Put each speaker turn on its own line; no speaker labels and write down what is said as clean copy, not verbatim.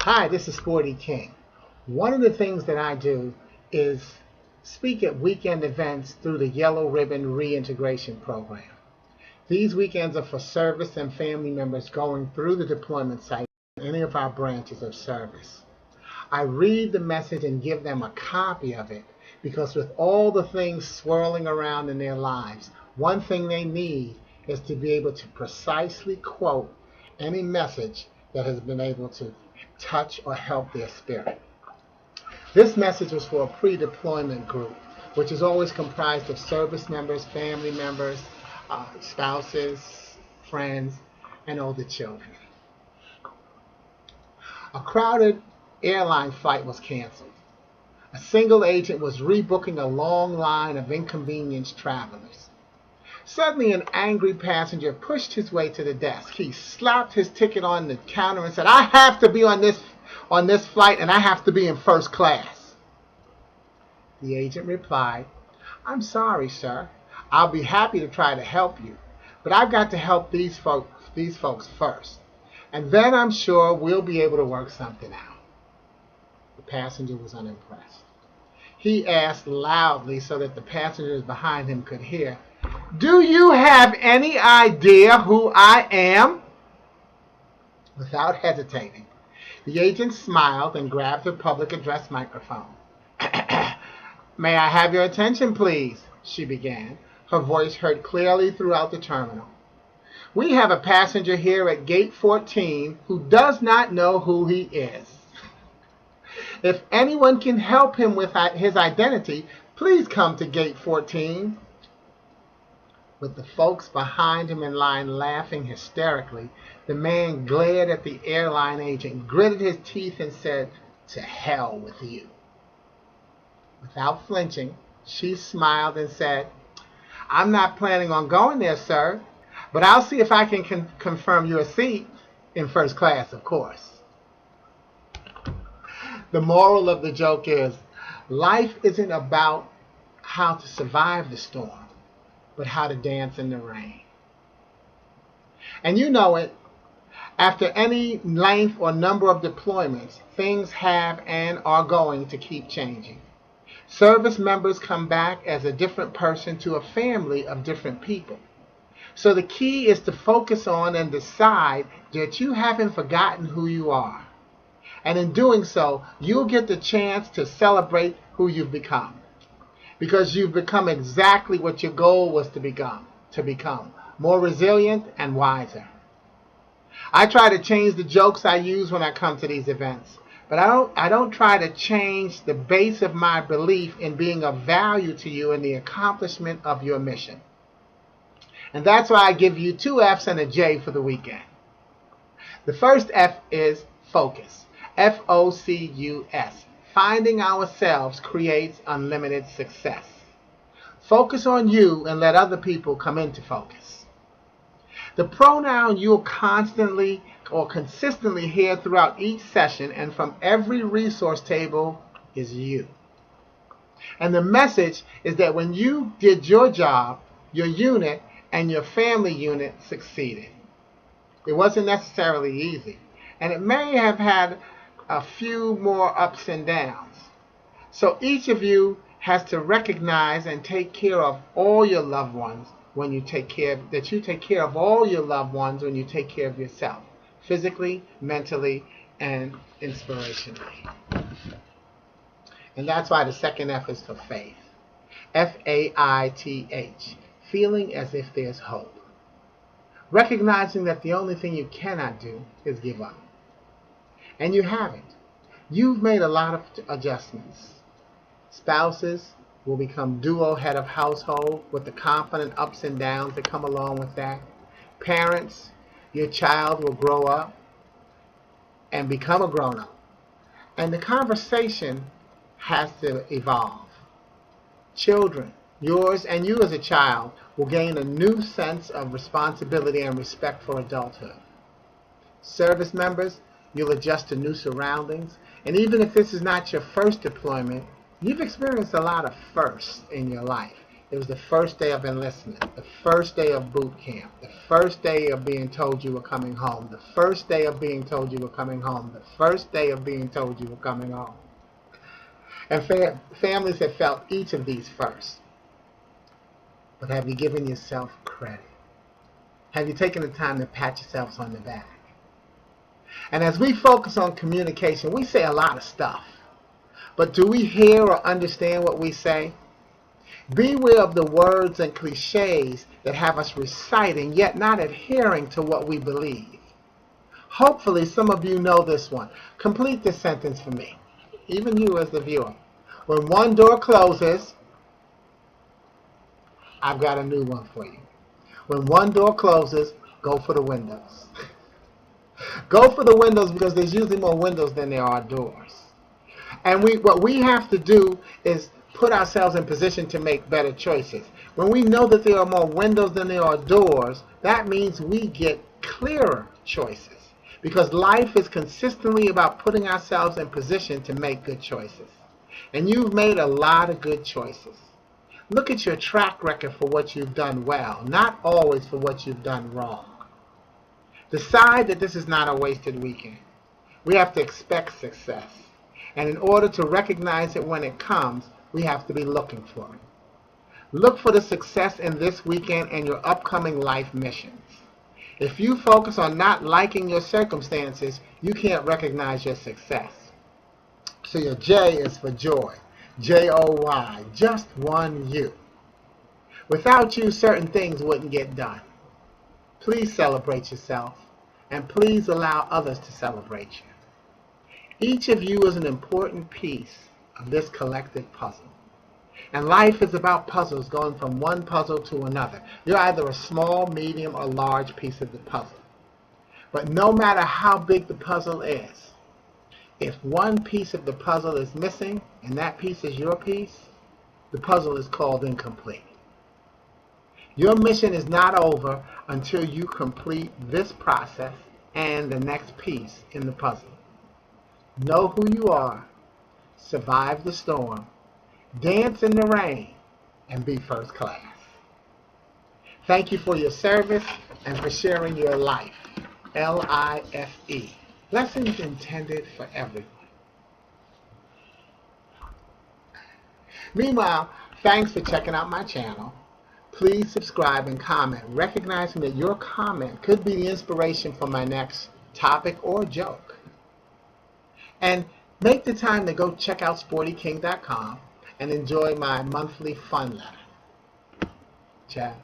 Hi, this is Sporty King. One of the things that I do is speak at weekend events through the Yellow Ribbon Reintegration Program. These weekends are for service and family members going through the deployment site in any of our branches of service. I read the message and give them a copy of it because with all the things swirling around in their lives, one thing they need is to be able to precisely quote any message that has been able to touch or help their spirit. This message was for a pre-deployment group, which is always comprised of service members, family members, spouses, friends, and older children. A crowded airline flight was canceled. A single agent was rebooking a long line of inconvenienced travelers. Suddenly, an angry passenger pushed his way to the desk. He slapped his ticket on the counter and said, "I have to be on this flight, and I have to be in first class." The agent replied, "I'm sorry, sir. I'll be happy to try to help you, but I've got to help these folks first, and then I'm sure we'll be able to work something out." The passenger was unimpressed. He asked loudly so that the passengers behind him could hear, "Do you have any idea who I am?" Without hesitating, the agent smiled and grabbed her public address microphone. "May I have your attention, please?" she began, her voice heard clearly throughout the terminal. "We have a passenger here at gate 14 who does not know who he is. If anyone can help him with his identity, please come to gate 14. With the folks behind him in line laughing hysterically, the man glared at the airline agent, gritted his teeth, and said, "To hell with you." Without flinching, she smiled and said, "I'm not planning on going there, sir, but I'll see if I can confirm your seat in first class, of course." The moral of the joke is, life isn't about how to survive the storm, but how to dance in the rain. And you know it, after any length or number of deployments, things have and are going to keep changing. Service members come back as a different person to a family of different people. So the key is to focus on and decide that you haven't forgotten who you are. And in doing so, you'll get the chance to celebrate who you've become. Because you've become exactly what your goal was to become, more resilient and wiser. I try to change the jokes I use when I come to these events, but I don't try to change the base of my belief in being of value to you in the accomplishment of your mission. And that's why I give you 2 F's and a J for the weekend. The first F is focus. Focus. Finding ourselves creates unlimited success. Focus on you and let other people come into focus. The pronoun you'll constantly or consistently hear throughout each session and from every resource table is you. And the message is that when you did your job, your unit and your family unit succeeded. It wasn't necessarily easy, and it may have had a few more ups and downs. So each of you has to recognize and take care of all your loved ones when you take care of all your loved ones when you take care of yourself, physically, mentally, and inspirationally. And that's why the second F is for faith. Faith. Feeling as if there's hope. Recognizing that the only thing you cannot do is give up. And you haven't. You've made a lot of adjustments. Spouses will become duo head of household with the confident ups and downs that come along with that. Parents, your child will grow up and become a grown-up. And the conversation has to evolve. Children, yours and you as a child, will gain a new sense of responsibility and respect for adulthood. Service members, you'll adjust to new surroundings, and even if this is not your first deployment, you've experienced a lot of firsts in your life, It was the first day of enlistment, the first day of boot camp, the first day of being told you were coming home, the first day of being told you were coming home, the first day of being told you were coming home. And families have felt each of these first. But have you given yourself credit? Have you taken the time to pat yourselves on the back? And as we focus on communication, we say a lot of stuff. But do we hear or understand what we say? Beware of the words and cliches that have us reciting yet not adhering to what we believe. Hopefully some of you know this one. Complete this sentence for me, even you as the viewer. When one door closes, I've got a new one for you. When one door closes, go for the windows. Go for the windows because there's usually more windows than there are doors. And what we have to do is put ourselves in position to make better choices. When we know that there are more windows than there are doors, that means we get clearer choices. Because life is consistently about putting ourselves in position to make good choices. And you've made a lot of good choices. Look at your track record for what you've done well, not always for what you've done wrong. Decide that this is not a wasted weekend. We have to expect success. And in order to recognize it when it comes, we have to be looking for it. Look for the success in this weekend and your upcoming life missions. If you focus on not liking your circumstances, you can't recognize your success. So your J is for joy. J-O-Y. Just one you. Without you, certain things wouldn't get done. Please celebrate yourself, and please allow others to celebrate you. Each of you is an important piece of this collective puzzle. And life is about puzzles going from one puzzle to another. You're either a small, medium, or large piece of the puzzle. But no matter how big the puzzle is, if one piece of the puzzle is missing, and that piece is your piece, the puzzle is called incomplete. Your mission is not over until you complete this process and the next piece in the puzzle. Know who you are, survive the storm, dance in the rain, and be first class. Thank you for your service and for sharing your life. L-I-F-E. Lessons intended for everyone. Meanwhile, thanks for checking out my channel. Please subscribe and comment, recognizing that your comment could be the inspiration for my next topic or joke. And make the time to go check out sportyking.com and enjoy my monthly fun letter. Ciao.